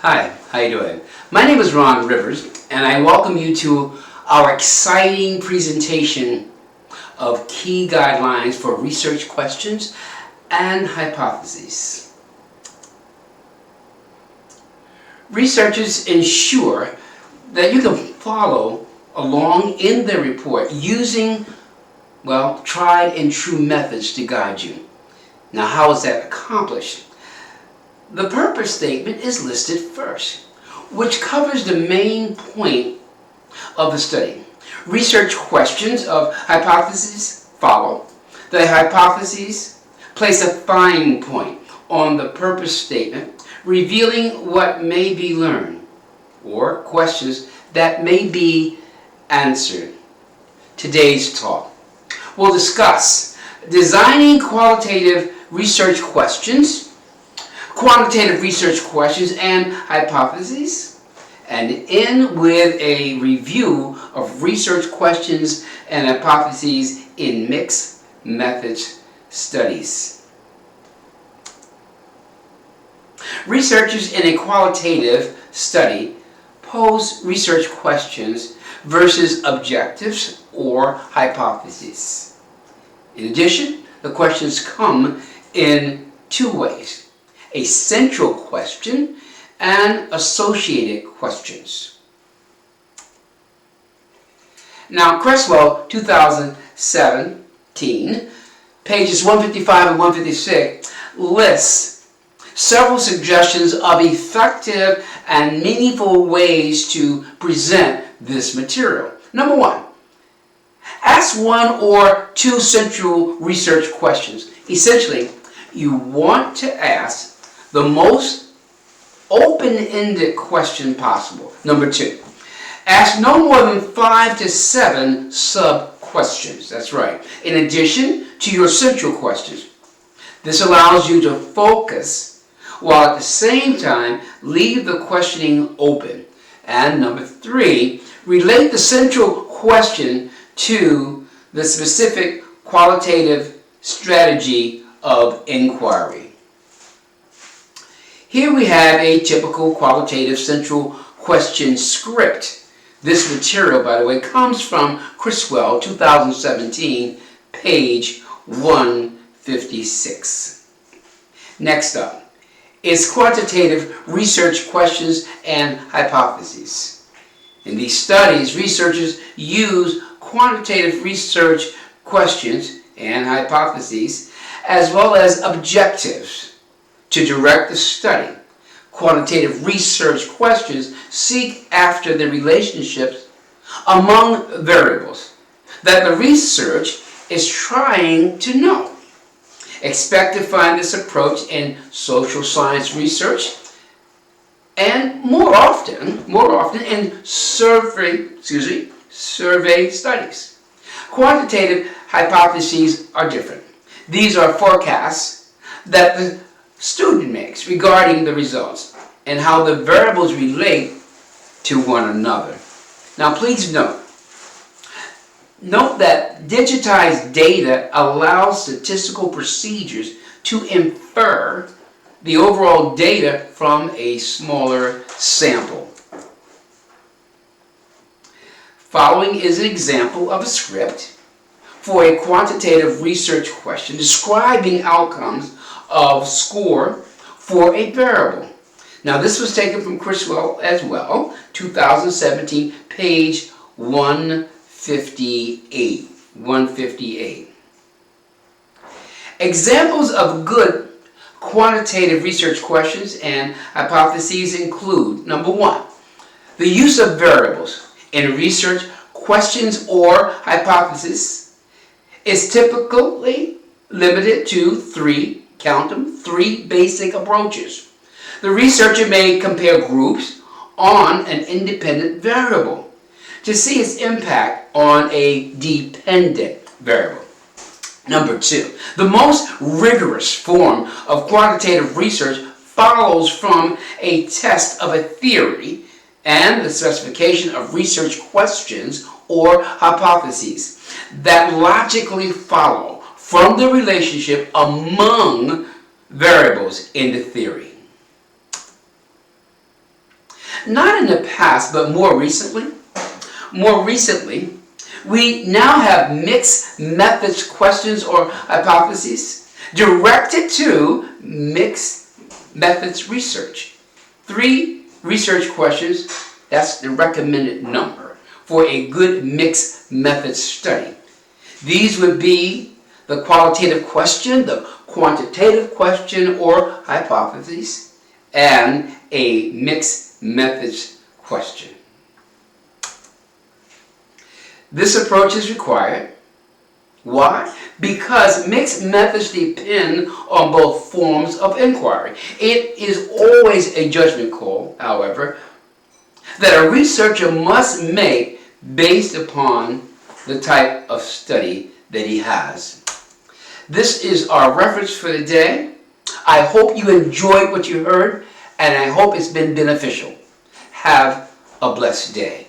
Hi, how you doing? My name is Ron Rivers, and I welcome you to our exciting presentation of key guidelines for research questions and hypotheses. Researchers ensure that you can follow along in their report using, tried and true methods to guide you. Now, how is that accomplished? The purpose statement is listed first, which covers the main point of the study. Research questions of hypotheses follow. The hypotheses place a fine point on the purpose statement, revealing what may be learned, or questions that may be answered. Today's talk will discuss designing qualitative research questions, quantitative research questions and hypotheses, and end with a review of research questions and hypotheses in mixed methods studies. Researchers in a qualitative study pose research questions versus objectives or hypotheses. In addition, the questions come in two ways: a central question and associated questions. Now, Creswell, 2017, pages 155 and 156, lists several suggestions of effective and meaningful ways to present this material. Number one, ask one or two central research questions. Essentially, you want to ask the most open-ended question possible. Number two, ask no more than 5 to 7 sub-questions. That's right, in addition to your central questions. This allows you to focus while at the same time leave the questioning open. And number three, relate the central question to the specific qualitative strategy of inquiry. Here we have a typical qualitative central question script. This material, by the way, comes from Creswell, 2017, page 156. Next up is quantitative research questions and hypotheses. In these studies, researchers use quantitative research questions and hypotheses as well as objectives to direct the study. Quantitative research questions seek after the relationships among variables that the research is trying to know. Expect to find this approach in social science research and more often in survey studies. Quantitative hypotheses are different. These are forecasts that the student makes regarding the results and how the variables relate to one another. Now, please note that digitized data allows statistical procedures to infer the overall data from a smaller sample. Following is an example of a script for a quantitative research question describing outcomes of score for a variable. Now, this was taken from Creswell as well, 2017, page 158. Examples of good quantitative research questions and hypotheses include, number one, the use of variables in research questions or hypotheses is typically limited to three basic approaches. The researcher may compare groups on an independent variable to see its impact on a dependent variable. Number two, the most rigorous form of quantitative research follows from a test of a theory and the specification of research questions or hypotheses that logically follow from the relationship among variables in the theory. not in the past, but more recently, we now have mixed methods questions or hypotheses directed to mixed methods research. 3 research questions, that's the recommended number for a good mixed methods study. These would be the qualitative question, the quantitative question or hypothesis, and a mixed methods question. This approach is required. Why? Because mixed methods depend on both forms of inquiry. It is always a judgment call, however, that a researcher must make based upon the type of study that he has. This is our reference for today. I hope you enjoyed what you heard, and I hope it's been beneficial. Have a blessed day.